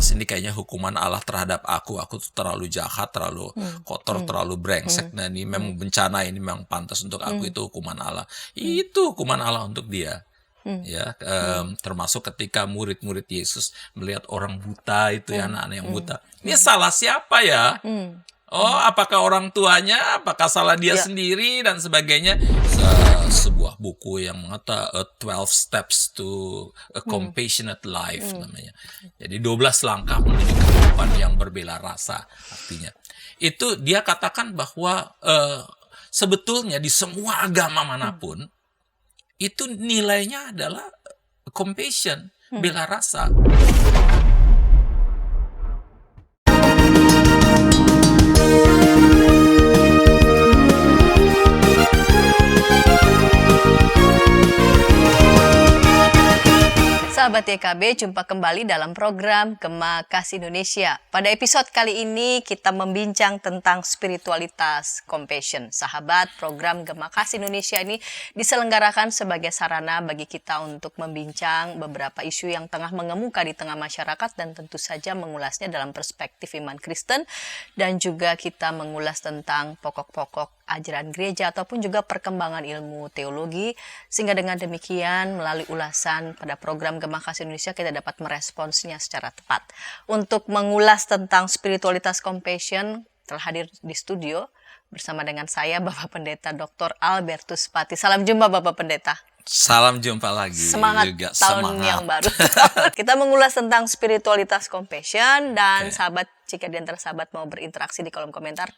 awas ini kayaknya hukuman Allah terhadap aku tuh terlalu jahat, terlalu kotor, terlalu brengsek, nah ini memang bencana, ini memang pantas untuk aku, itu hukuman Allah. Itu hukuman Allah untuk dia. Ya, termasuk ketika murid-murid Yesus melihat orang buta itu ya, anak-anak yang buta. Ini salah siapa ya? Oh, apakah orang tuanya? Apakah salah dia sendiri dan sebagainya? Sebuah buku yang mengatakan 12 Steps to a Compassionate Life namanya. Jadi 12 langkah menuju kehidupan yang berbela rasa artinya. Itu dia katakan bahwa sebetulnya di semua agama manapun itu nilainya adalah compassion, bela rasa. Sahabat YKB, jumpa kembali dalam program Gema Kasih Indonesia. Pada episode kali ini kita membincang tentang spiritualitas compassion. Sahabat, program Gema Kasih Indonesia ini diselenggarakan sebagai sarana bagi kita untuk membincang beberapa isu yang tengah mengemuka di tengah masyarakat dan tentu saja mengulasnya dalam perspektif iman Kristen, dan juga kita mengulas tentang pokok-pokok ajaran gereja ataupun juga perkembangan ilmu teologi, sehingga dengan demikian melalui ulasan pada program Gema Kasih Indonesia kita dapat meresponsnya secara tepat. Untuk mengulas tentang spiritualitas compassion telah hadir di studio bersama dengan saya Bapak Pendeta Dr. Albertus Pati. Salam jumpa Bapak Pendeta. Salam jumpa lagi. Semangat juga tahun yang baru. Kita mengulas tentang spiritualitas compassion dan sahabat, jika di antara sahabat mau berinteraksi di kolom komentar,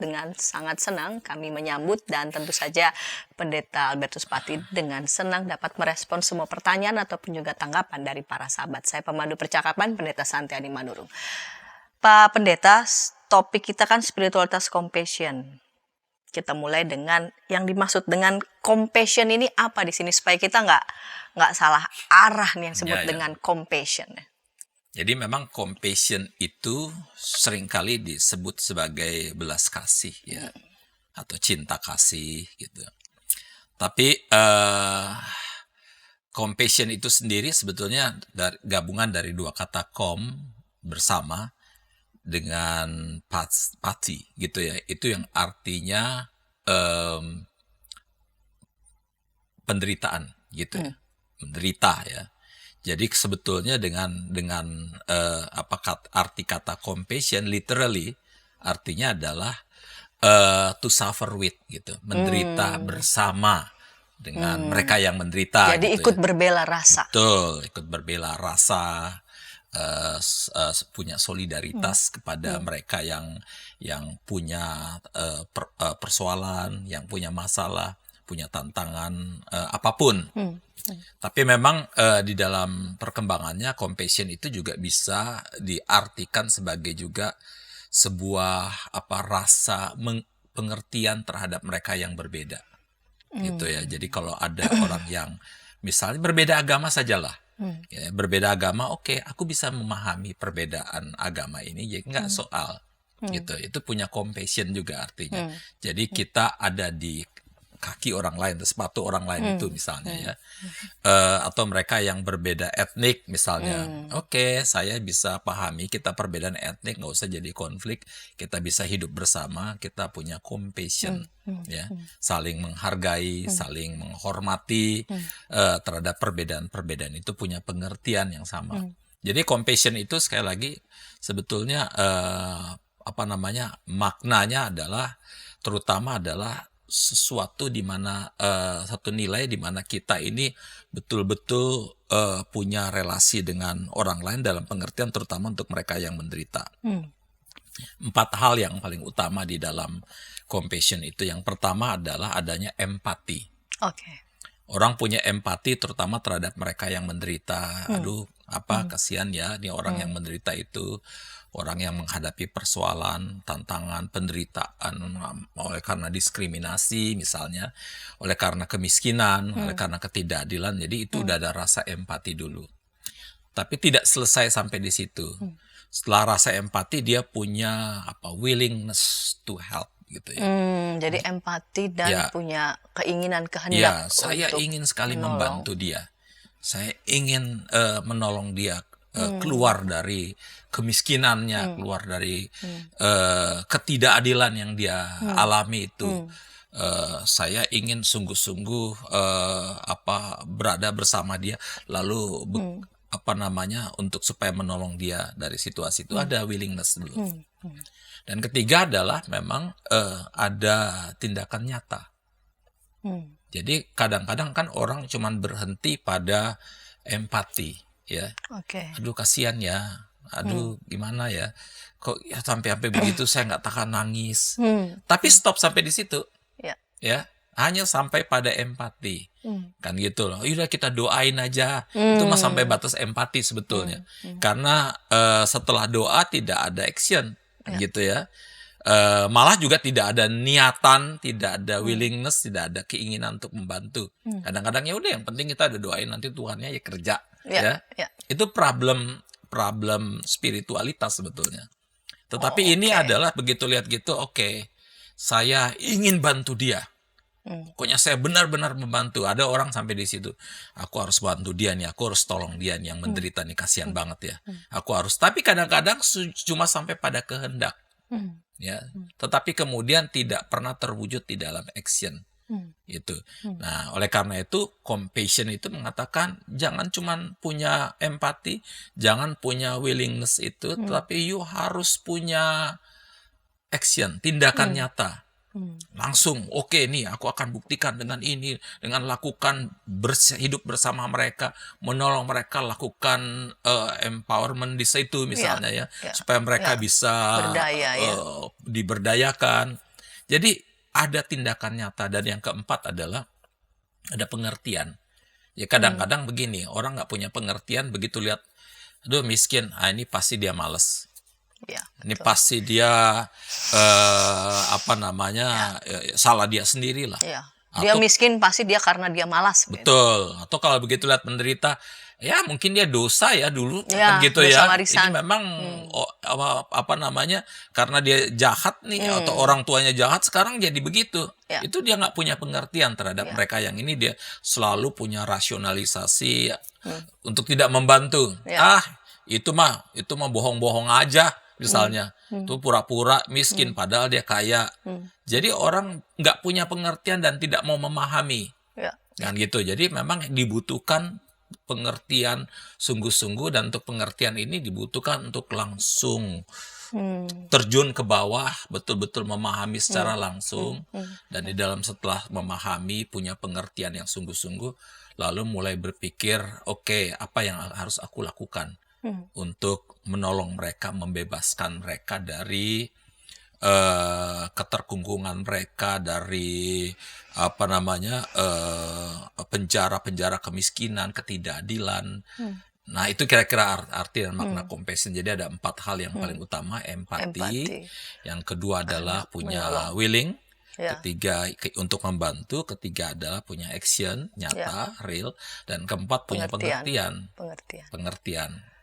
dengan sangat senang kami menyambut, dan tentu saja Pendeta Albertus Pati dengan senang dapat merespons semua pertanyaan ataupun juga tanggapan dari para sahabat. Saya pemandu percakapan Pendeta Santiani Manurung. Pak Pendeta, topik kita kan spiritualitas compassion. Kita mulai dengan yang dimaksud dengan compassion ini apa di sini supaya kita nggak salah arah nih yang disebut dengan compassion. Jadi memang compassion itu seringkali disebut sebagai belas kasih ya, atau cinta kasih gitu. Tapi compassion itu sendiri sebetulnya gabungan dari dua kata bersama dengan pati gitu ya. Itu yang artinya penderitaan gitu ya, menderita ya. Jadi sebetulnya dengan arti kata compassion literally artinya adalah to suffer with gitu, menderita bersama dengan mereka yang menderita. Jadi gitu ikut berbela rasa. Betul, ikut berbela rasa, punya solidaritas kepada mereka yang punya persoalan, yang punya masalah, punya tantangan apapun. Tapi memang di dalam perkembangannya compassion itu juga bisa diartikan sebagai juga sebuah rasa pengertian terhadap mereka yang berbeda. Gitu ya. Jadi kalau ada orang yang misalnya berbeda agama sajalah. Ya, berbeda agama, oke, aku bisa memahami perbedaan agama ini, jadi nggak soal. Gitu. Itu punya compassion juga artinya. Jadi kita ada di kaki orang lain, sepatu orang lain itu misalnya ya, atau mereka yang berbeda etnik misalnya, oke, saya bisa pahami kita perbedaan etnik, nggak usah jadi konflik, kita bisa hidup bersama, kita punya compassion ya, saling menghargai, saling menghormati terhadap perbedaan-perbedaan itu, punya pengertian yang sama. Jadi compassion itu sekali lagi sebetulnya maknanya adalah terutama adalah sesuatu di mana satu nilai di mana kita ini betul-betul punya relasi dengan orang lain dalam pengertian terutama untuk mereka yang menderita. 4 hal yang paling utama di dalam compassion itu. Yang pertama adalah adanya empati. Orang punya empati terutama terhadap mereka yang menderita. Aduh, kasihan ya, ini orang yang menderita itu. Orang yang menghadapi persoalan, tantangan, penderitaan oleh karena diskriminasi misalnya, oleh karena kemiskinan, oleh karena ketidakadilan. Jadi itu udah ada rasa empati dulu. Tapi tidak selesai sampai di situ. Setelah rasa empati dia punya willingness to help gitu ya. Jadi empati dan punya keinginan, kehendak. Saya ingin sekali membantu dia. Saya ingin menolong dia keluar dari kemiskinannya, keluar dari ketidakadilan yang dia alami itu. Saya ingin sungguh-sungguh berada bersama dia, lalu untuk supaya menolong dia dari situasi itu ada willingness dulu. Dan ketiga adalah memang ada tindakan nyata. Jadi kadang-kadang kan orang cuman berhenti pada empati, ya. Aduh kasihan ya, aduh gimana ya, kok ya sampai begitu saya nggak tahan nangis. Tapi stop sampai di situ, ya, hanya sampai pada empati, kan gitu loh. Yaudah kita doain aja, itu mah sampai batas empati sebetulnya. Karena setelah doa tidak ada action, gitu ya. Malah juga tidak ada niatan, tidak ada willingness, tidak ada keinginan untuk membantu. Kadang-kadang ya udah, yang penting kita ada doain, nanti Tuhannya ya kerja, ya. Itu problem spiritualitas sebetulnya. Tetapi ini adalah begitu lihat gitu, oke, saya ingin bantu dia. Pokoknya saya benar-benar membantu. Ada orang sampai di situ, aku harus bantu dia nih, aku harus tolong dia nih yang menderita nih, kasihan banget ya. Aku harus. Tapi kadang-kadang cuma sampai pada kehendak. Ya, tetapi kemudian tidak pernah terwujud di dalam action. Itu. Nah, oleh karena itu compassion itu mengatakan jangan cuman punya empati, jangan punya willingness itu, tetapi you harus punya action, tindakan nyata. Langsung, oke nih aku akan buktikan dengan ini, dengan lakukan hidup bersama mereka, menolong mereka, lakukan empowerment di situ misalnya ya, supaya mereka bisa berdaya, diberdayakan. Jadi ada tindakan nyata. Dan yang keempat adalah ada pengertian. Ya kadang-kadang begini, orang nggak punya pengertian, begitu lihat, aduh miskin, ini pasti dia males. Ini pasti dia salah dia sendiri lah. Dia miskin pasti dia karena dia malas. Betul. Atau kalau begitu lihat menderita, ya mungkin dia dosa ya dulu, kan gitu ya. Warisan. Ini memang karena dia jahat nih, atau orang tuanya jahat, sekarang jadi begitu. Itu dia nggak punya pengertian terhadap mereka yang ini, dia selalu punya rasionalisasi untuk tidak membantu. Itu mah bohong-bohong aja. Misalnya, itu pura-pura miskin padahal dia kaya. Jadi orang nggak punya pengertian dan tidak mau memahami. Kan gitu. Jadi memang dibutuhkan pengertian sungguh-sungguh, dan untuk pengertian ini dibutuhkan untuk langsung terjun ke bawah, betul-betul memahami secara langsung. Dan di dalam setelah memahami, punya pengertian yang sungguh-sungguh, lalu mulai berpikir, oke, apa yang harus aku lakukan untuk menolong mereka, membebaskan mereka dari keterkungkungan mereka, dari penjara-penjara kemiskinan, ketidakadilan. Nah, itu kira-kira arti dan makna compassion. Jadi ada 4 hal yang paling utama: empati. Yang kedua adalah punya willing. Ketiga untuk membantu. Ketiga adalah punya action nyata, real. Dan keempat punya pengertian.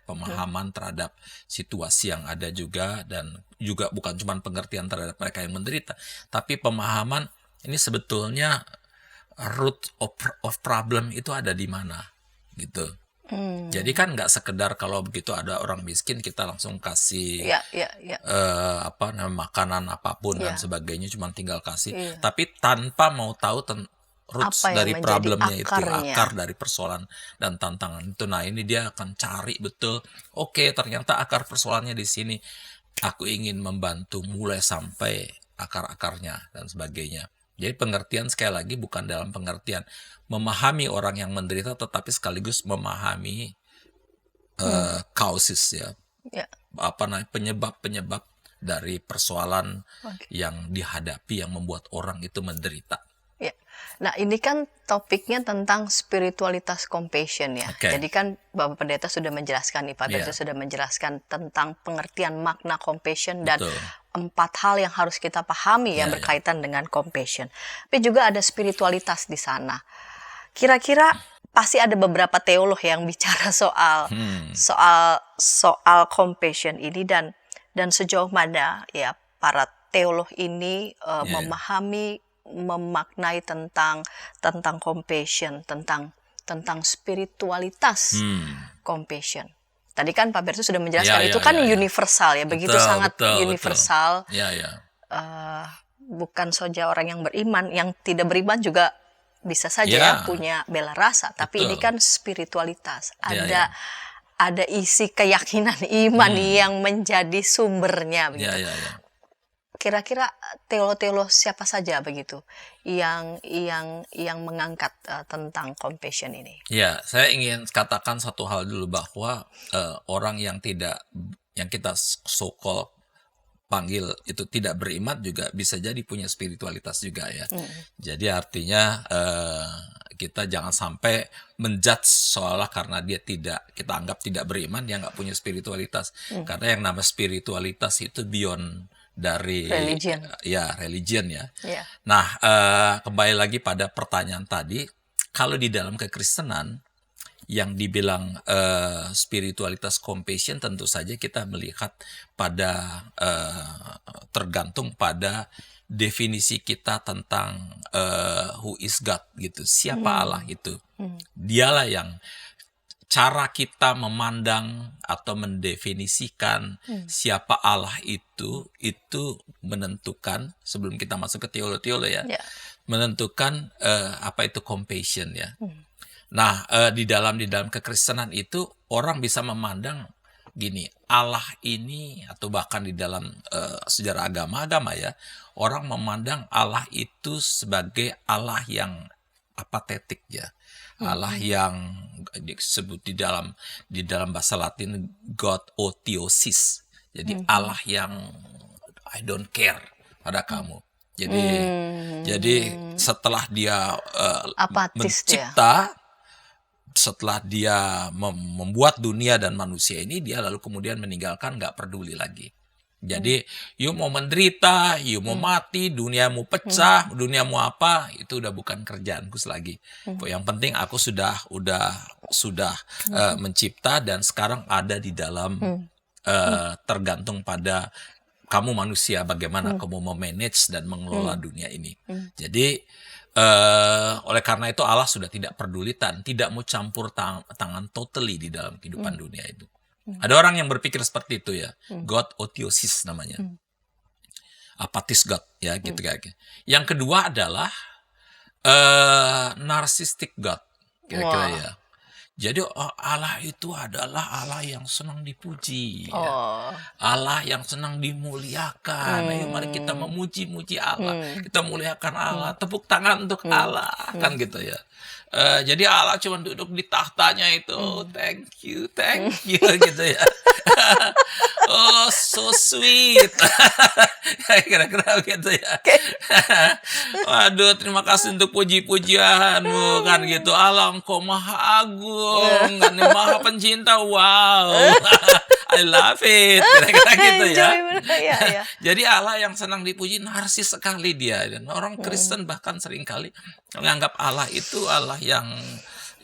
Pemahaman terhadap situasi yang ada juga, dan juga bukan cuma pengertian terhadap mereka yang menderita, tapi pemahaman ini sebetulnya root of problem itu ada di mana, gitu. Jadi kan nggak sekedar kalau begitu ada orang miskin kita langsung kasih makanan apapun dan sebagainya, cuma tinggal kasih, tapi tanpa mau tahu roots dari problemnya itu, akar dari persoalan dan tantangan itu. Nah, ini dia akan cari betul, oke, ternyata akar persoalannya di sini. Aku ingin membantu mulai sampai akar-akarnya dan sebagainya. Jadi pengertian sekali lagi bukan dalam pengertian memahami orang yang menderita, tetapi sekaligus memahami causes ya. Penyebab-penyebab dari persoalan yang dihadapi yang membuat orang itu menderita. Nah, ini kan topiknya tentang spiritualitas compassion ya. Jadi kan Bapak Pendeta sudah menjelaskan nih, Pak Pendeta sudah menjelaskan tentang pengertian makna compassion dan 4 hal yang harus kita pahami yang berkaitan dengan compassion. Tapi juga ada spiritualitas di sana. Kira-kira pasti ada beberapa teolog yang bicara soal compassion ini, dan sejauh mana ya para teolog ini memahami, memaknai tentang compassion, tentang spiritualitas compassion. Tadi kan Pak Bertu sudah menjelaskan Ya, itu ya, kan ya, ya. universal ya, begitu Betul, sangat betul, betul. universal. Ya, ya. Bukan saja orang yang beriman, yang tidak beriman juga bisa saja ya Ya, punya bela rasa. Tapi ini betul. kan spiritualitas, Ya, ya. ada isi keyakinan iman yang menjadi sumbernya Ya, begitu. ya, ya. Kira-kira teolo-teolo siapa saja begitu yang mengangkat tentang compassion ini? Ya, saya ingin katakan satu hal dulu bahwa orang yang kita so-called panggil itu tidak beriman juga bisa jadi punya spiritualitas juga ya. Jadi artinya kita jangan sampai menjudge seolah karena dia kita anggap tidak beriman, dia nggak punya spiritualitas. Karena yang nama spiritualitas itu beyond dari Religion. religion ya. Ya. Nah, kembali lagi pada pertanyaan tadi, kalau di dalam kekristenan yang dibilang spiritualitas compassion, tentu saja kita melihat pada tergantung pada definisi kita tentang who is God gitu, siapa Allah itu. Dialah yang cara kita memandang atau mendefinisikan siapa Allah itu menentukan, sebelum kita masuk ke teologi ya, menentukan apa itu compassion ya. Nah, di dalam kekristenan itu orang bisa memandang gini, Allah ini, atau bahkan di dalam sejarah agama ya, orang memandang Allah itu sebagai Allah yang apatetik ya. Allah yang disebut di dalam bahasa Latin God Otheosis. Jadi Allah yang I don't care pada kamu. Jadi setelah dia Apatis mencipta, setelah dia membuat dunia dan manusia ini, dia lalu kemudian meninggalkan, nggak peduli lagi. Jadi you mau menderita, you mau mati, duniamu pecah, duniamu apa, itu udah bukan kerjaanku lagi. Yang penting aku sudah mencipta, dan sekarang ada di dalam tergantung pada kamu manusia, bagaimana kamu memanage dan mengelola dunia ini. Jadi oleh karena itu Allah sudah tidak peduli dan tidak mau campur tangan totally di dalam kehidupan dunia itu. Ada orang yang berpikir seperti itu ya, God Otheosis namanya, apatis God ya gitu kayak. Yang kedua adalah narcissistic God kira-kira ya. Jadi Allah itu adalah Allah yang senang dipuji, ya. Allah yang senang dimuliakan. Ayo mari kita memuji-muji Allah, kita muliakan Allah, tepuk tangan untuk Allah, kan gitu ya. Jadi Allah cuma duduk di tahtanya itu, thank you gitu ya. Oh so sweet, kira-kira gitu ya. Waduh, terima kasih untuk puji-pujianmu, kan gitu. Allah, engkau maha agung, kan, maha pencinta, wow. I love it, kira-kira gitu ya. Jadi Allah yang senang dipuji, narsis sekali dia. Dan orang Kristen bahkan seringkali menganggap Allah itu Allah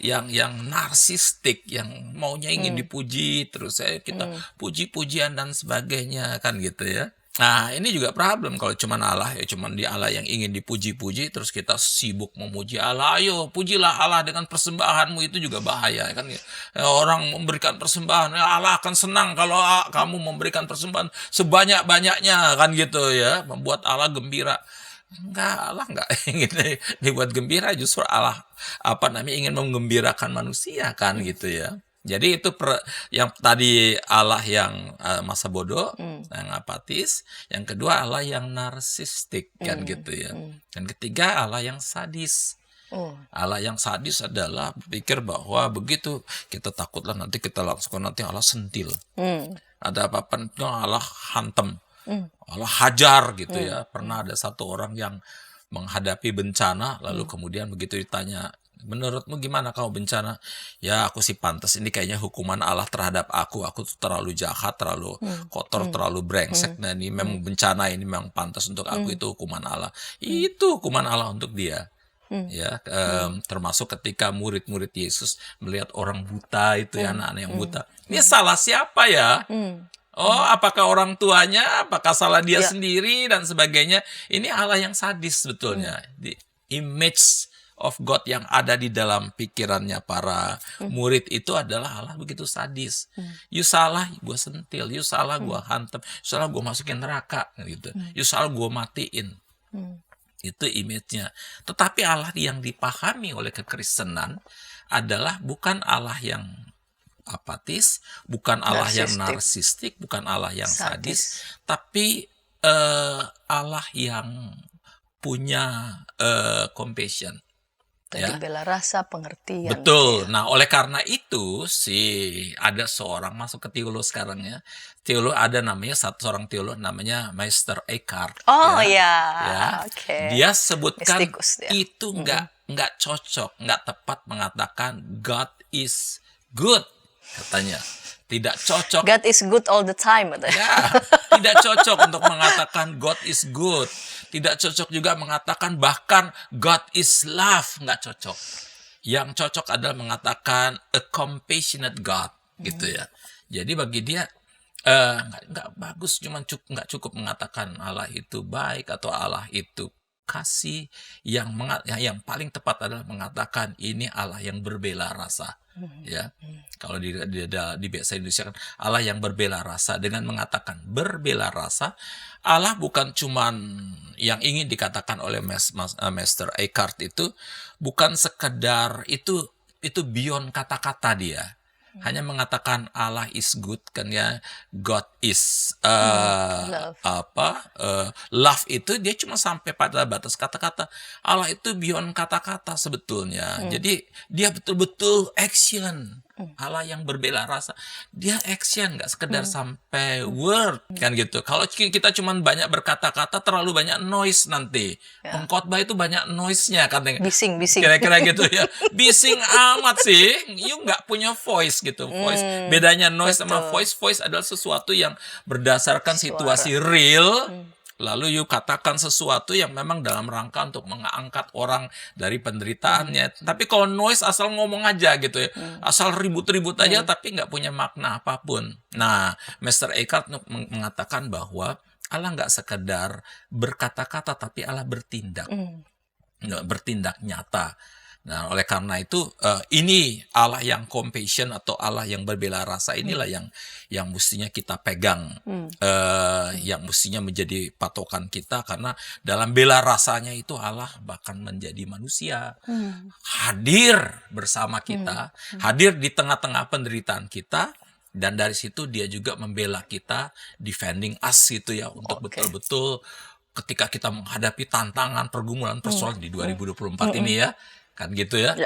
yang narsistik, yang maunya ingin dipuji terus, kita puji-pujian dan sebagainya, kan gitu ya. Nah, ini juga problem kalau cuman Allah ya, cuman dia Allah yang ingin dipuji-puji terus kita sibuk memuji Allah. Ayo pujilah Allah dengan persembahanmu, itu juga bahaya kan ya. Orang memberikan persembahan, Allah akan senang kalau kamu memberikan persembahan sebanyak-banyaknya, kan gitu ya, membuat Allah gembira. Enggak, Allah enggak ingin dibuat gembira, justru Allah ingin menggembirakan manusia, kan gitu ya. Jadi itu yang tadi Allah yang masa bodoh, yang apatis. Yang kedua Allah yang narsistik, kan gitu ya. Dan ketiga Allah yang sadis. Allah yang sadis adalah berpikir bahwa begitu kita takutlah nanti kita langsung nanti Allah sentil. Ada apa-apa Allah hantem. Allah hajar gitu ya. Pernah ada satu orang yang menghadapi bencana, lalu kemudian begitu ditanya, menurutmu gimana kamu bencana? Ya aku sih pantas, ini kayaknya hukuman Allah terhadap aku tuh terlalu jahat, terlalu kotor, terlalu brengsek, dan ini memang bencana ini memang pantas untuk aku, itu hukuman Allah. Itu hukuman Allah untuk dia. Ya, termasuk ketika murid-murid Yesus melihat orang buta itu ya, anak-anak yang buta. Ini salah siapa ya? Apakah orang tuanya, apakah salah dia sendiri dan sebagainya? Ini Allah yang sadis sebetulnya. The image of God yang ada di dalam pikirannya para murid itu adalah Allah begitu sadis. You salah, gue sentil. You salah, gue hantam. You salah, gue masukin neraka. Gitu. You salah, gue matiin. Itu image-nya. Tetapi Allah yang dipahami oleh kekristenan adalah bukan Allah yang apatis, bukan Allah yang narsistik, bukan Allah yang sadis, tapi Allah yang punya compassion. Tadi bela rasa, pengertian. Betul. Nah, oleh karena itu ada seorang masuk ke teolog sekarang ya. Teolog ada namanya seorang teolog namanya Meister Eckhart. Oh ya. Oke. Dia sebutkan Mystikus, itu nggak cocok, nggak tepat mengatakan God is good katanya. Tidak cocok. God is good all the time. Ya, tidak cocok untuk mengatakan God is good. Tidak cocok juga mengatakan bahkan God is love. Nggak cocok. Yang cocok adalah mengatakan a compassionate God. Gitu ya. Jadi bagi dia nggak bagus, nggak cukup mengatakan Allah itu baik atau Allah itu kasih. Yang paling tepat adalah mengatakan ini Allah yang berbela rasa. Ya, kalau di bahasa Indonesia kan Allah yang berbela rasa. Dengan mengatakan berbela rasa, Allah bukan cuman yang ingin dikatakan oleh Master Eckhart itu bukan sekedar itu beyond kata-kata dia. Hanya mengatakan Allah is good kan ya, God is love itu dia cuma sampai pada batas kata-kata. Allah itu beyond kata-kata sebetulnya. Jadi dia betul-betul action. Allah yang berbela rasa, dia action, nggak sekedar sampai word kan gitu. Kalau kita cuma banyak berkata-kata, terlalu banyak noise nanti. Pengkhotbah itu banyak noise-nya kan. Bising. Kira-kira gitu ya. Bising amat sih. You nggak punya voice gitu. Voice. Bedanya noise sama voice. Voice adalah sesuatu yang berdasarkan situasi real. Lalu you katakan sesuatu yang memang dalam rangka untuk mengangkat orang dari penderitaannya. Tapi kalau noise asal ngomong aja gitu ya. Asal ribut-ribut aja tapi nggak punya makna apapun. Nah, Master Eckhart mengatakan bahwa Allah nggak sekedar berkata-kata tapi Allah bertindak. Bertindak nyata. Nah, oleh karena itu ini Allah yang compassion atau Allah yang berbela rasa inilah yang mestinya kita pegang, yang mestinya menjadi patokan kita, karena dalam bela rasanya itu Allah bahkan menjadi manusia, hadir bersama kita, hadir di tengah-tengah penderitaan kita, dan dari situ dia juga membela kita, defending us gitu ya, untuk betul-betul ketika kita menghadapi tantangan, pergumulan, persoalan di 2024 ini ya. Kan gitu ya.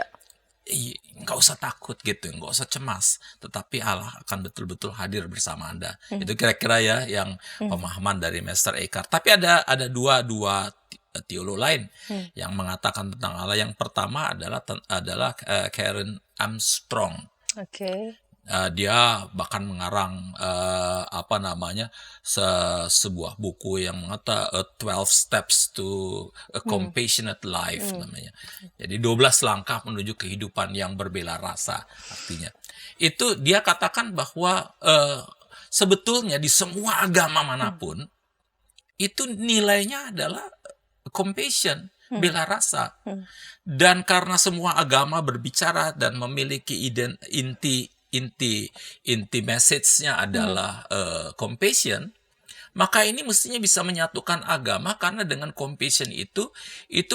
Nggak usah takut gitu, nggak usah cemas, tetapi Allah akan betul-betul hadir bersama Anda. Itu kira-kira ya yang pemahaman dari Master Eckhart. Tapi ada dua teolog lain yang mengatakan tentang Allah. Yang pertama adalah Karen Armstrong. Dia bahkan mengarang sebuah buku yang mengatakan 12 Steps to a Compassionate Life namanya. Jadi 12 langkah menuju kehidupan yang berbela rasa artinya. Itu dia katakan bahwa sebetulnya di semua agama manapun itu nilainya adalah compassion, bela rasa. Dan karena semua agama berbicara dan memiliki inti message-nya adalah compassion, maka ini mestinya bisa menyatukan agama, karena dengan compassion itu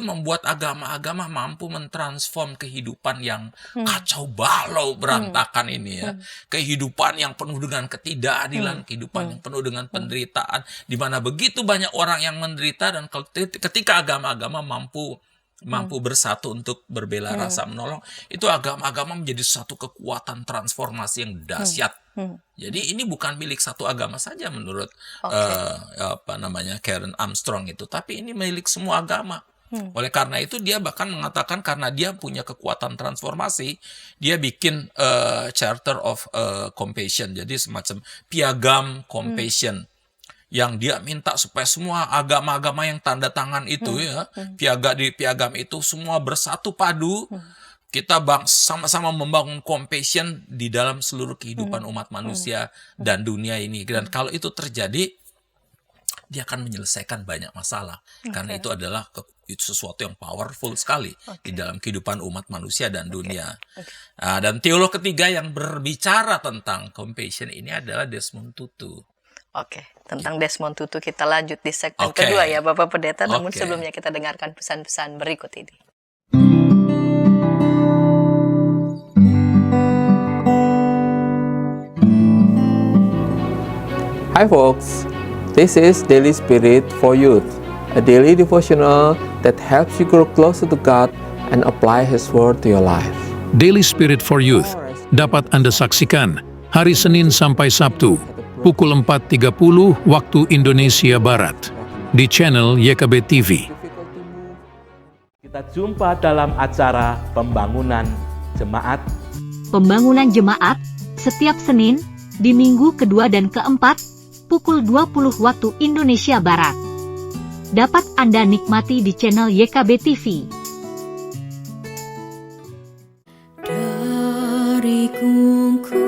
membuat agama-agama mampu mentransform kehidupan yang kacau balau berantakan ini ya. Kehidupan yang penuh dengan ketidakadilan, kehidupan yang penuh dengan penderitaan, di mana begitu banyak orang yang menderita, dan ketika agama-agama mampu bersatu untuk berbela rasa, menolong, itu agama-agama menjadi satu kekuatan transformasi yang dahsyat. Jadi ini bukan milik satu agama saja menurut Karen Armstrong itu, tapi ini milik semua agama. Oleh karena itu dia bahkan mengatakan karena dia punya kekuatan transformasi, dia bikin Charter of Compassion, jadi semacam piagam compassion. Yang dia minta supaya semua agama-agama yang tanda tangan itu di piagam itu semua bersatu padu. Kita sama-sama membangun compassion di dalam seluruh kehidupan umat manusia dan dunia ini. Dan kalau itu terjadi, dia akan menyelesaikan banyak masalah. Karena itu adalah itu sesuatu yang powerful sekali di dalam kehidupan umat manusia dan dunia. Okay. Dan teolog ketiga yang berbicara tentang compassion ini adalah Desmond Tutu. Oke, tentang Desmond Tutu kita lanjut di segmen kedua ya Bapak Pendeta. Namun sebelumnya kita dengarkan pesan-pesan berikut ini. Hi folks, this is Daily Spirit for Youth, a daily devotional that helps you grow closer to God and apply His Word to your life. Daily Spirit for Youth dapat Anda saksikan hari Senin sampai Sabtu pukul 4.30 waktu Indonesia Barat di channel YKB TV. Kita jumpa dalam acara Pembangunan Jemaat. Pembangunan Jemaat setiap Senin di minggu kedua dan keempat pukul 20 waktu Indonesia Barat. Dapat Anda nikmati di channel YKB TV. Dari gungkungan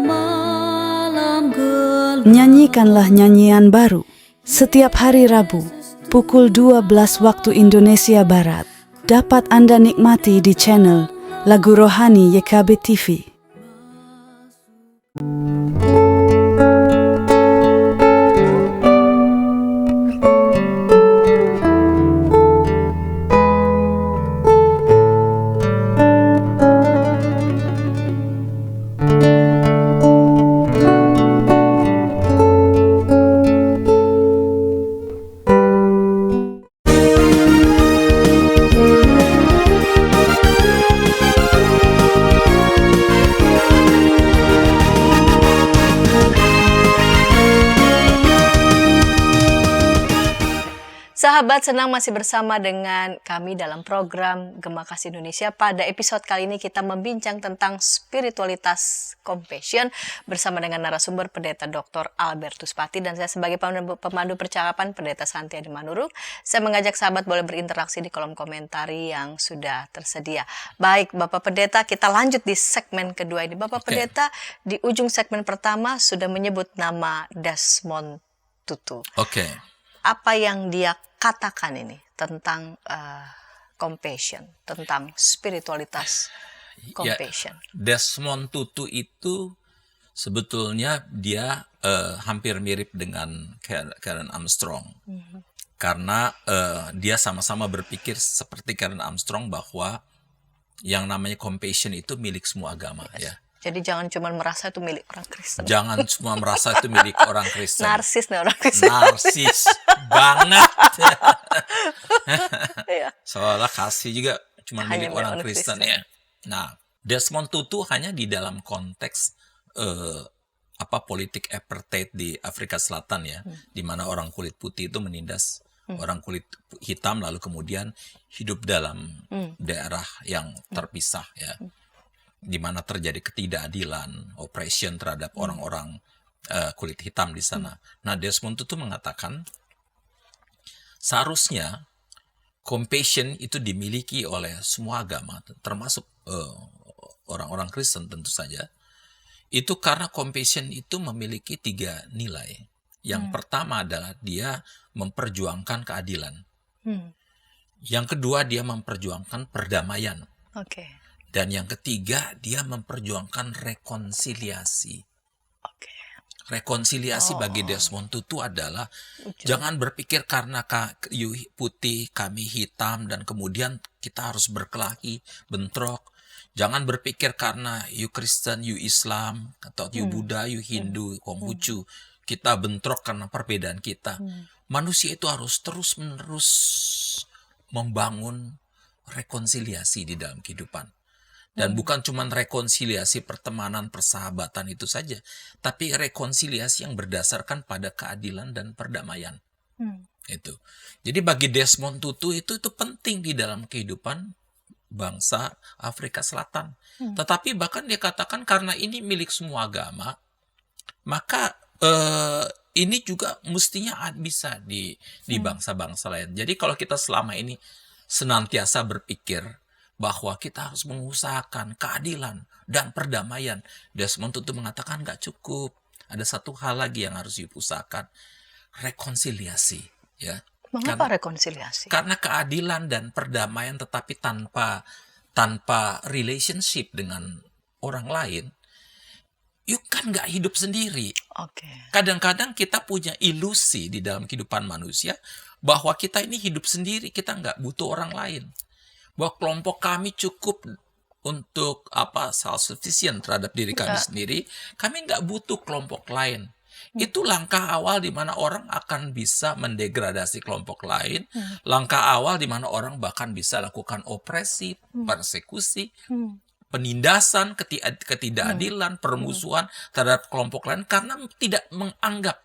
malam gelap. Nyanyikanlah nyanyian baru setiap hari Rabu pukul 12 waktu Indonesia Barat. Dapat Anda nikmati di channel Lagu Rohani YKB TV. Sahabat, senang masih bersama dengan kami dalam program Gema Kasih Indonesia. Pada episode kali ini kita membincang tentang spiritualitas compassion bersama dengan narasumber Pendeta Dr. Albertus Pati dan saya sebagai pemandu percakapan Pendeta Santi Adi Manurung. Saya mengajak sahabat boleh berinteraksi di kolom komentari yang sudah tersedia. Baik Bapak Pendeta, kita lanjut di segmen kedua ini. Bapak Pendeta di ujung segmen pertama sudah menyebut nama Desmond Tutu. Apa yang dia katakan ini tentang compassion, tentang spiritualitas compassion? Ya, Desmond Tutu itu sebetulnya dia hampir mirip dengan Karen Armstrong. Karena dia sama-sama berpikir seperti Karen Armstrong bahwa yang namanya compassion itu milik semua agama. Ya. Jadi jangan cuma merasa itu milik orang Kristen. Jangan cuma merasa itu milik orang Kristen. Narsis nih orang Kristen. Narsis banget. Seolah kasih juga cuma milik orang Kristen ya. Nah, Desmond Tutu hanya di dalam konteks politik apartheid di Afrika Selatan ya, di mana orang kulit putih itu menindas orang kulit hitam lalu kemudian hidup dalam daerah yang terpisah ya. Di mana terjadi ketidakadilan, oppression terhadap orang-orang kulit hitam di sana. Nah, Desmond Tutu mengatakan seharusnya compassion itu dimiliki oleh semua agama, termasuk orang-orang Kristen tentu saja. Itu karena compassion itu memiliki 3 nilai. Yang pertama adalah dia memperjuangkan keadilan. Yang kedua dia memperjuangkan perdamaian. Dan yang ketiga, dia memperjuangkan rekonsiliasi. Rekonsiliasi bagi Desmond Tutu adalah jangan berpikir karena you putih, kami hitam, dan kemudian kita harus berkelahi, bentrok. Jangan berpikir karena you Kristen, you Islam, atau you Buddha, you Hindu, Konghucu, kita bentrok karena perbedaan kita. Manusia itu harus terus-menerus membangun rekonsiliasi di dalam kehidupan. Dan bukan cuma rekonsiliasi pertemanan, persahabatan itu saja, tapi rekonsiliasi yang berdasarkan pada keadilan dan perdamaian. Itu. Jadi bagi Desmond Tutu itu penting di dalam kehidupan bangsa Afrika Selatan. Tetapi bahkan dia katakan karena ini milik semua agama, maka ini juga mestinya bisa di bangsa-bangsa lain. Jadi kalau kita selama ini senantiasa berpikir bahwa kita harus mengusahakan keadilan dan perdamaian, Desmond Tutu mengatakan nggak cukup. Ada satu hal lagi yang harus diusahakan, rekonsiliasi. Ya, Mengapa rekonsiliasi? Karena keadilan dan perdamaian tetapi tanpa relationship dengan orang lain, yuk kan nggak hidup sendiri. Oke. Kadang-kadang kita punya ilusi di dalam kehidupan manusia bahwa kita ini hidup sendiri, kita nggak butuh orang lain. Bahwa kelompok kami cukup untuk self-sufficient terhadap diri kami sendiri, kami nggak butuh kelompok lain. Itu langkah awal di mana orang akan bisa mendegradasi kelompok lain. Langkah awal di mana orang bahkan bisa lakukan opresi, persekusi, penindasan, ketidakadilan, permusuhan terhadap kelompok lain karena tidak menganggap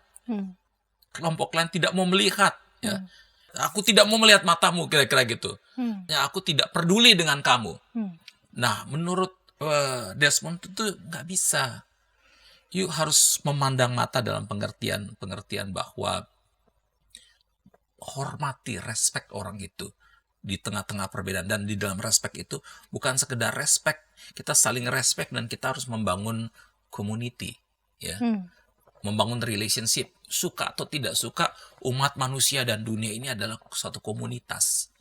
kelompok lain, tidak mau melihat. Ya. Aku tidak mau melihat matamu, kira-kira gitu. Ya, aku tidak peduli dengan kamu. Nah, menurut Desmond itu nggak bisa. You harus memandang mata dalam pengertian bahwa hormati, respect orang itu di tengah-tengah perbedaan, dan di dalam respect itu bukan sekedar respect, kita saling respect dan kita harus membangun community, ya, membangun relationship. Suka atau tidak suka, umat manusia dan dunia ini adalah suatu komunitas,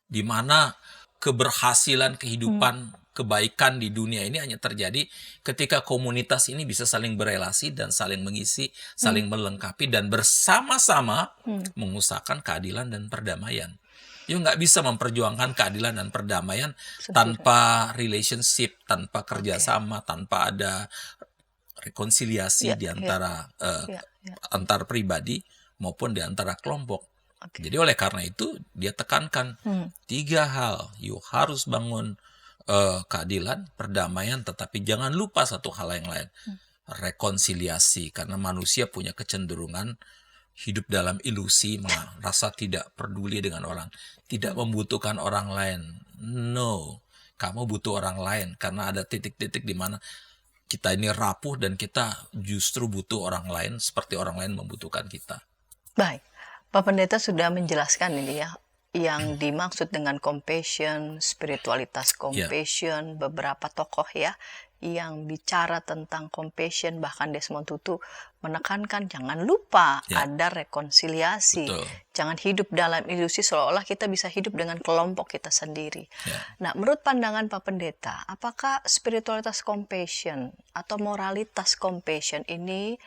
di mana keberhasilan kehidupan, kebaikan di dunia ini hanya terjadi ketika komunitas ini bisa saling berelasi dan saling mengisi, saling melengkapi, dan bersama-sama mengusahakan keadilan dan perdamaian. You nggak bisa memperjuangkan keadilan dan perdamaian tanpa relationship, tanpa kerjasama, tanpa ada rekonsiliasi di antara antar pribadi maupun di antara kelompok. Jadi oleh karena itu dia tekankan 3 hal. You harus bangun keadilan, perdamaian, tetapi jangan lupa satu hal yang lain, rekonsiliasi, karena manusia punya kecenderungan hidup dalam ilusi, merasa tidak peduli dengan orang, tidak membutuhkan orang lain. No, kamu butuh orang lain karena ada titik-titik di mana kita ini rapuh dan kita justru butuh orang lain seperti orang lain membutuhkan kita. Baik, Pak Pendeta sudah menjelaskan ini ya, yang dimaksud dengan compassion, spiritualitas compassion, beberapa tokoh ya yang bicara tentang compassion, bahkan Desmond Tutu menekankan jangan lupa ada rekonsiliasi. Betul. Jangan hidup dalam ilusi seolah-olah kita bisa hidup dengan kelompok kita sendiri. Nah, menurut pandangan Pak Pendeta, apakah spiritualitas compassion atau moralitas compassion ini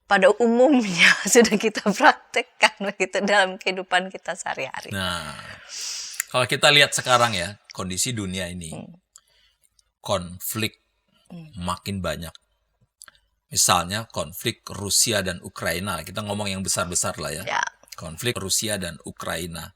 pada umumnya sudah kita praktekkan begitu dalam kehidupan kita sehari-hari? Nah, kalau kita lihat sekarang ya, kondisi dunia ini, konflik makin banyak. Misalnya konflik Rusia dan Ukraina, kita ngomong yang besar-besar lah ya. Konflik Rusia dan Ukraina,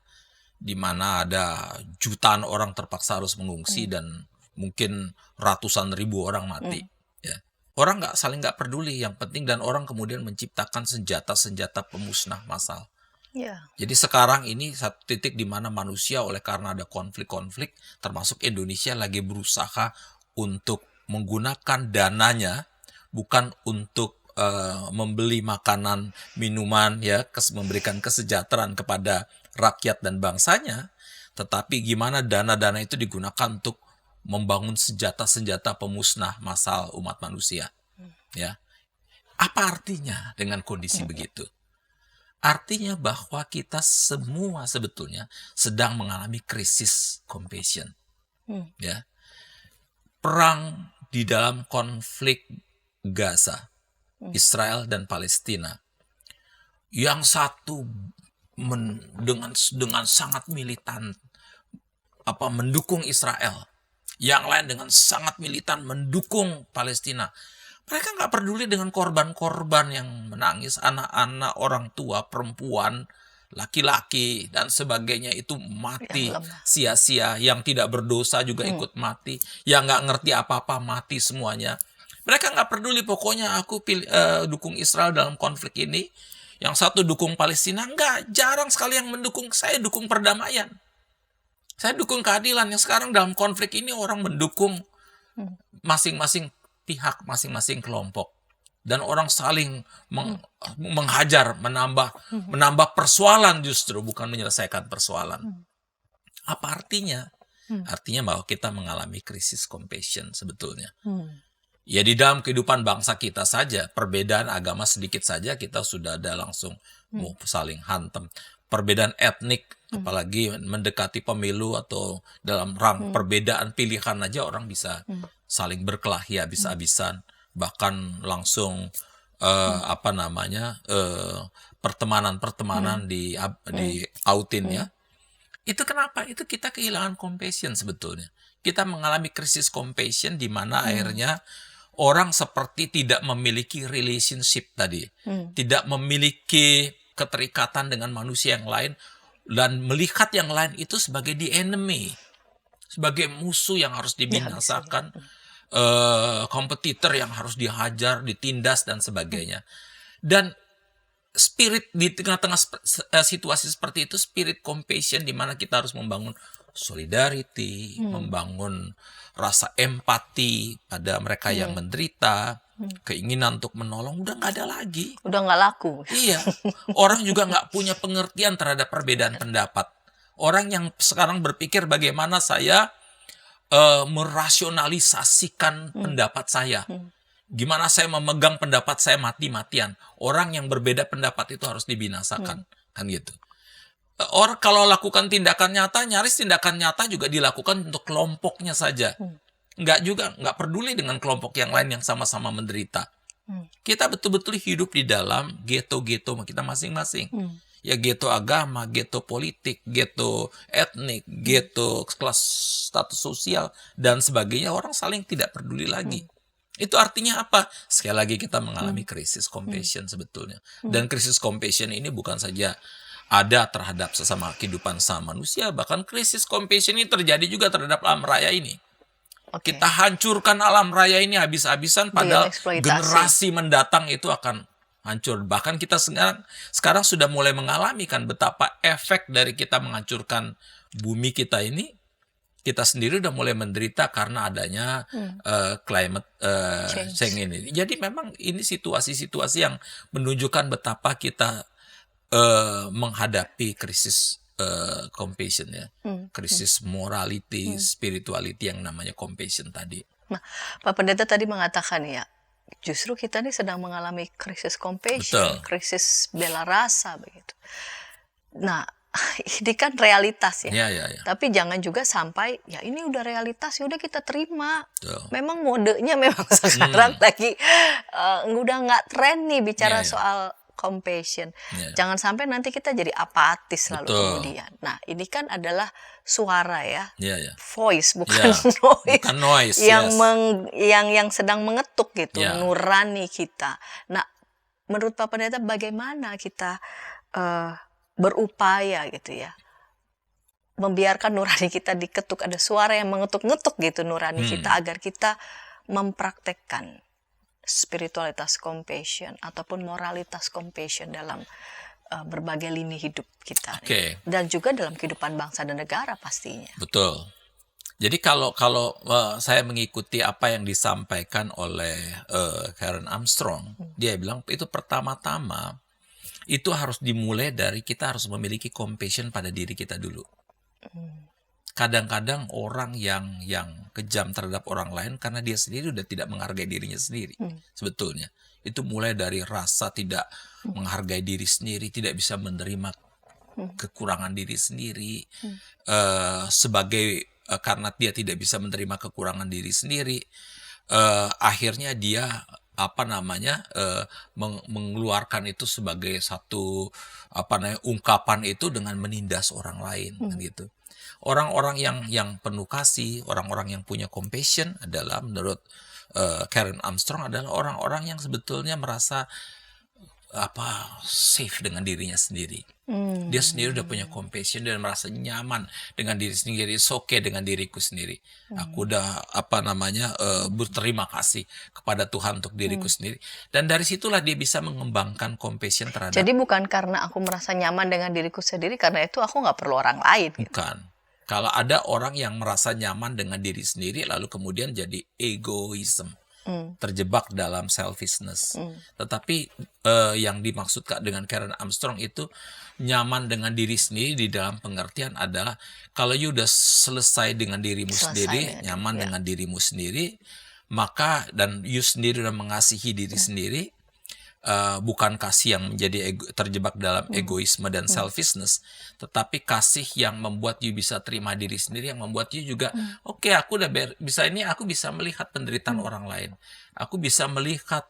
di mana ada jutaan orang terpaksa harus mengungsi dan mungkin ratusan ribu orang mati. Ya. Orang saling nggak peduli, yang penting, dan orang kemudian menciptakan senjata-senjata pemusnah massal. Jadi sekarang ini satu titik di mana manusia oleh karena ada konflik-konflik, termasuk Indonesia lagi berusaha untuk menggunakan dananya bukan untuk membeli makanan, minuman, ya, memberikan kesejahteraan kepada rakyat dan bangsanya, tetapi gimana dana-dana itu digunakan untuk membangun senjata-senjata pemusnah massal umat manusia. Ya, apa artinya dengan kondisi begitu? Artinya bahwa kita semua sebetulnya sedang mengalami krisis compassion. Ya, perang di dalam konflik Gaza, Israel dan Palestina, yang satu dengan sangat militan mendukung Israel, yang lain dengan sangat militan mendukung Palestina. Mereka nggak peduli dengan korban-korban yang menangis, anak-anak, orang tua, perempuan, laki-laki, dan sebagainya itu mati sia-sia. Yang tidak berdosa juga ikut mati. Yang nggak ngerti apa-apa mati semuanya. Mereka nggak peduli, pokoknya aku dukung Israel dalam konflik ini. Yang satu dukung Palestina, nggak, jarang sekali yang mendukung. Saya dukung perdamaian. Saya dukung keadilan. Yang sekarang dalam konflik ini orang mendukung masing-masing pihak, masing-masing kelompok. Dan orang saling menghajar, menambah persoalan justru, bukan menyelesaikan persoalan. Apa artinya? Artinya bahwa kita mengalami krisis compassion sebetulnya. Ya, di dalam kehidupan bangsa kita saja, perbedaan agama sedikit saja kita sudah ada langsung mau saling hantam. perbedaan etnik, apalagi mendekati pemilu atau dalam rang perbedaan pilihan aja orang bisa saling berkelahi habis-habisan, bahkan langsung pertemanan di outin ya. Itu kenapa? Itu kita kehilangan compassion sebetulnya. Kita mengalami krisis compassion di mana akhirnya orang seperti tidak memiliki relationship tadi. Tidak memiliki keterikatan dengan manusia yang lain dan melihat yang lain itu sebagai the enemy. Sebagai musuh yang harus dibinasakan, kompetitor yang harus dihajar, ditindas dan sebagainya. Dan spirit di tengah-tengah situasi seperti itu, spirit compassion di mana kita harus membangun solidarity, membangun rasa empati pada mereka yang menderita, keinginan untuk menolong, udah nggak ada lagi. Udah nggak laku. Iya, orang juga nggak punya pengertian terhadap perbedaan pendapat. Orang yang sekarang berpikir bagaimana saya merasionalisasikan pendapat saya. Gimana saya memegang pendapat saya mati-matian. Orang yang berbeda pendapat itu harus dibinasakan. Kan gitu. Orang kalau lakukan tindakan nyata, nyaris tindakan nyata juga dilakukan untuk kelompoknya saja. Nggak peduli dengan kelompok yang lain yang sama-sama menderita. Kita betul-betul hidup di dalam ghetto-ghetto kita masing-masing. Ya ghetto agama, ghetto politik, ghetto etnik, ghetto kelas status sosial, dan sebagainya. Orang saling tidak peduli lagi. Itu artinya apa? Sekali lagi kita mengalami krisis compassion sebetulnya. Dan krisis compassion ini bukan saja ada terhadap sesama kehidupan sama manusia, bahkan krisis compassion ini terjadi juga terhadap alam raya ini. Kita hancurkan alam raya ini habis-habisan, padahal generasi mendatang itu akan hancur. Bahkan kita sekarang sudah mulai mengalami kan betapa efek dari kita menghancurkan bumi kita ini. Kita sendiri udah mulai menderita karena adanya climate change ini. Jadi memang ini situasi-situasi yang menunjukkan betapa kita menghadapi krisis compassion ya. Krisis morality, spirituality yang namanya compassion tadi. Nah, Pak Pendeta tadi mengatakan ya, justru kita nih sedang mengalami krisis compassion, krisis bela rasa begitu. Nah, ini kan realitas ya. Ya. Tapi jangan juga sampai ya ini udah realitas, ya udah kita terima. Betul. Memang modenya memang sekarang lagi udah nggak tren nih bicara soal compassion. Jangan sampai nanti kita jadi apatis lalu kemudian. Nah, ini kan adalah suara ya. Voice bukan noise. Bukan noise. Yang sedang mengetuk gitu, nurani kita. Nah, menurut Pak Pendeta bagaimana kita berupaya gitu ya, membiarkan nurani kita diketuk, ada suara yang mengetuk-ngetuk gitu nurani kita, agar kita mempraktekkan spiritualitas compassion ataupun moralitas compassion dalam berbagai lini hidup kita. Dan juga dalam kehidupan bangsa dan negara pastinya. Betul. Jadi kalau saya mengikuti apa yang disampaikan oleh Karen Armstrong, dia bilang itu pertama-tama itu harus dimulai dari kita harus memiliki compassion pada diri kita dulu. Kadang-kadang orang yang kejam terhadap orang lain karena dia sendiri udah tidak menghargai dirinya sendiri. Sebetulnya itu mulai dari rasa tidak menghargai diri sendiri, tidak bisa menerima kekurangan diri sendiri, karena dia tidak bisa menerima kekurangan diri sendiri, akhirnya dia mengeluarkan itu sebagai satu ungkapan itu dengan menindas orang lain kan gitu. Orang-orang yang penuh kasih, orang-orang yang punya compassion adalah menurut Karen Armstrong adalah orang-orang yang sebetulnya merasa safe dengan dirinya sendiri. Dia sendiri udah punya compassion dan merasa nyaman dengan diri sendiri, okay dengan diriku sendiri. Aku udah berterima kasih kepada Tuhan untuk diriku sendiri. Dan dari situlah dia bisa mengembangkan compassion terhadap. Jadi bukan karena aku merasa nyaman dengan diriku sendiri, karena itu aku nggak perlu orang lain. Gitu. Bukan. Kalau ada orang yang merasa nyaman dengan diri sendiri lalu kemudian jadi egoism, terjebak dalam selfishness. Tetapi yang dimaksudkan dengan Karen Armstrong itu nyaman dengan diri sendiri di dalam pengertian adalah kalau you udah selesai dengan dirimu sendiri, nyaman dengan dirimu sendiri, maka dan you sendiri udah mengasihi diri sendiri, bukan kasih yang menjadi terjebak dalam egoisme dan selfishness, tetapi kasih yang membuat you bisa terima diri sendiri, yang membuat you juga, oke, aku udah bisa ini, aku bisa melihat penderitaan orang lain, aku bisa melihat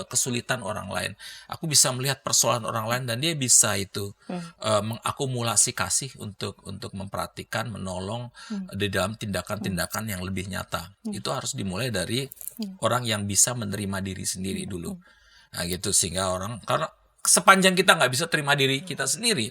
kesulitan orang lain, aku bisa melihat persoalan orang lain, dan dia bisa itu mengakumulasi kasih untuk memperhatikan, menolong di dalam tindakan-tindakan yang lebih nyata. Itu harus dimulai dari orang yang bisa menerima diri sendiri dulu. Nah gitu, sehingga karena sepanjang kita nggak bisa terima diri kita sendiri,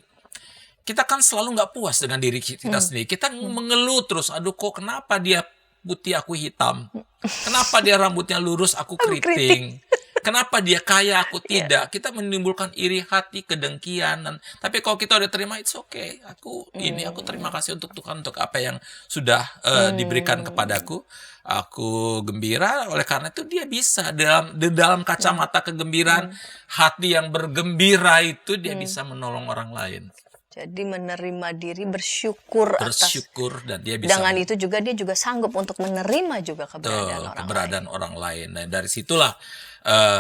kita kan selalu nggak puas dengan diri kita sendiri. Kita mengeluh terus, aduh kok kenapa dia putih aku hitam, kenapa dia rambutnya lurus aku keriting, kenapa dia kaya aku tidak. Kita menimbulkan iri hati, kedengkian. Tapi kalau kita udah terima, it's okay, aku terima kasih untuk Tuhan, untuk apa yang sudah diberikan kepadaku. Aku gembira, oleh karena itu dia bisa di dalam kacamata kegembiraan, hati yang bergembira itu dia bisa menolong orang lain. Jadi menerima diri, bersyukur dan dia bisa dengan itu juga dia juga sanggup untuk menerima juga keberadaan orang lain. Dan dari situlah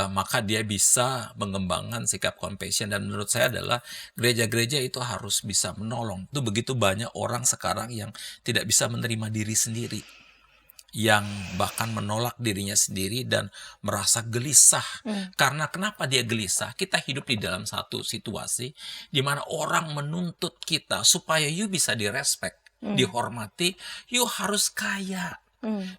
maka dia bisa mengembangkan sikap compassion. Dan menurut saya adalah gereja-gereja itu harus bisa menolong. Itu begitu banyak orang sekarang yang tidak bisa menerima diri sendiri, yang bahkan menolak dirinya sendiri dan merasa gelisah. Karena kenapa dia gelisah? Kita hidup di dalam satu situasi di mana orang menuntut kita supaya you bisa direspek, dihormati, you harus kaya,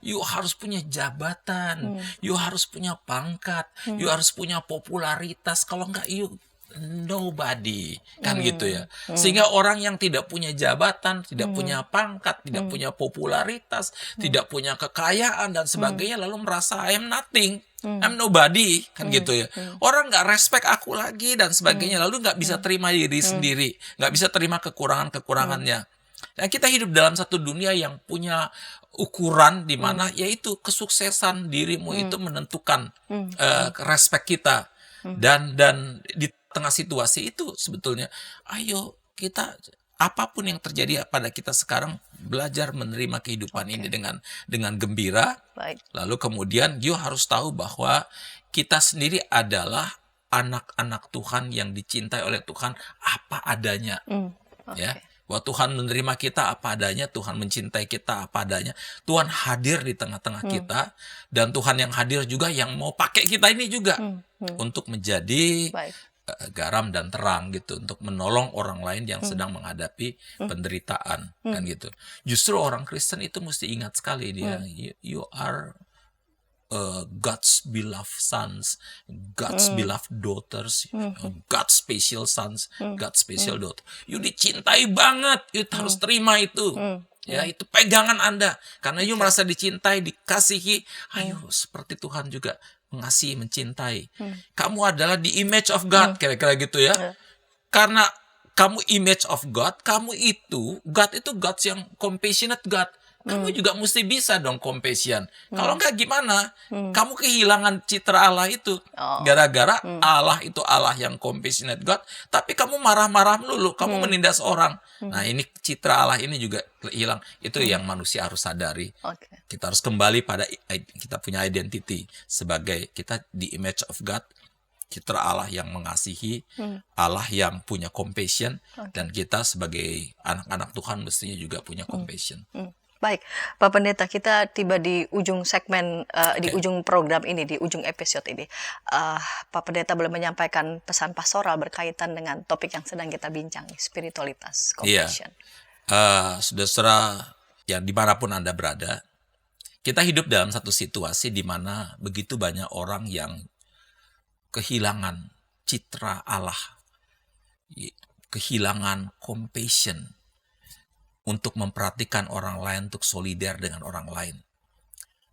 you harus punya jabatan, you harus punya pangkat, you harus punya popularitas. Kalau enggak, you nobody, kan gitu ya. Sehingga orang yang tidak punya jabatan, tidak punya pangkat, tidak punya popularitas, tidak punya kekayaan dan sebagainya, lalu merasa I am nothing, I'm nobody, kan gitu ya. Orang nggak respect aku lagi dan sebagainya, lalu nggak bisa terima diri sendiri, nggak bisa terima kekurangannya. Dan kita hidup dalam satu dunia yang punya ukuran di mana yaitu kesuksesan dirimu itu menentukan respect kita. Dan di tengah situasi itu sebetulnya, ayo kita, apapun yang terjadi pada kita sekarang, belajar menerima kehidupan ini dengan gembira. Baik. Lalu kemudian you harus tahu bahwa kita sendiri adalah anak-anak Tuhan yang dicintai oleh Tuhan apa adanya. Ya, bahwa Tuhan menerima kita apa adanya, Tuhan mencintai kita apa adanya, Tuhan hadir di tengah-tengah kita, dan Tuhan yang hadir juga yang mau pakai kita ini juga untuk menjadi garam dan terang gitu, untuk menolong orang lain yang sedang menghadapi penderitaan, kan gitu. Justru orang Kristen itu mesti ingat sekali dia, you are God's beloved sons, God's beloved daughters, God's special sons, God's special daughter. You dicintai banget, you harus terima itu. Ya, itu pegangan Anda, karena you merasa dicintai, dikasihi. Ayo seperti Tuhan juga mengasihi, mencintai. Kamu adalah the image of God, kira-kira gitu ya. Karena kamu image of God, kamu itu God yang compassionate God. Kamu juga mesti bisa dong compassion. Kalau enggak gimana? Kamu kehilangan citra Allah itu. Gara-gara Allah itu Allah yang compassionate God, tapi kamu marah-marah melulu, kamu menindas orang. Nah, ini citra Allah ini juga hilang. Itu yang manusia harus sadari. Kita harus kembali pada kita punya identity sebagai kita di image of God. Citra Allah yang mengasihi, Allah yang punya compassion, dan kita sebagai anak-anak Tuhan mestinya juga punya compassion. Baik, Pak Pendeta, kita tiba di ujung segmen, di ujung program ini, di ujung episode ini. Pak Pendeta boleh menyampaikan pesan pastoral berkaitan dengan topik yang sedang kita bincang, spiritualitas, compassion. Saudara-saudara yang dimanapun Anda berada, kita hidup dalam satu situasi di mana begitu banyak orang yang kehilangan citra Allah, kehilangan compassion, untuk memperhatikan orang lain, untuk solider dengan orang lain.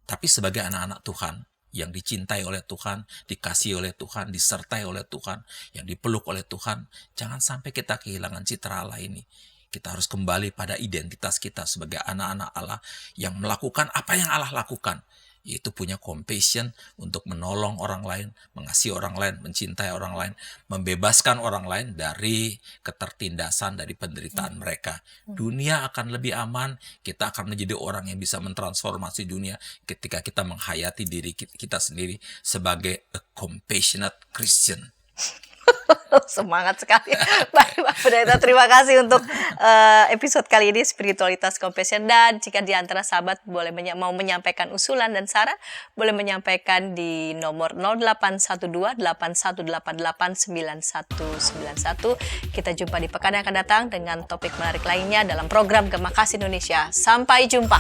Tapi sebagai anak-anak Tuhan, yang dicintai oleh Tuhan, dikasihi oleh Tuhan, disertai oleh Tuhan, yang dipeluk oleh Tuhan, jangan sampai kita kehilangan citra Allah ini. Kita harus kembali pada identitas kita sebagai anak-anak Allah yang melakukan apa yang Allah lakukan. yaitu punya compassion untuk menolong orang lain, mengasihi orang lain, mencintai orang lain, membebaskan orang lain dari ketertindasan, dari penderitaan mereka. Dunia akan lebih aman, kita akan menjadi orang yang bisa mentransformasi dunia ketika kita menghayati diri kita sendiri sebagai a compassionate Christian. Semangat sekali. Baik Pak Pendeta, terima kasih untuk episode kali ini spiritualitas compassion. Dan jika di antara sahabat boleh mau menyampaikan usulan dan saran, boleh menyampaikan di nomor 0812-8188-9191. Kita jumpa di pekan yang akan datang dengan topik menarik lainnya dalam program Gema Kasih Indonesia. Sampai jumpa.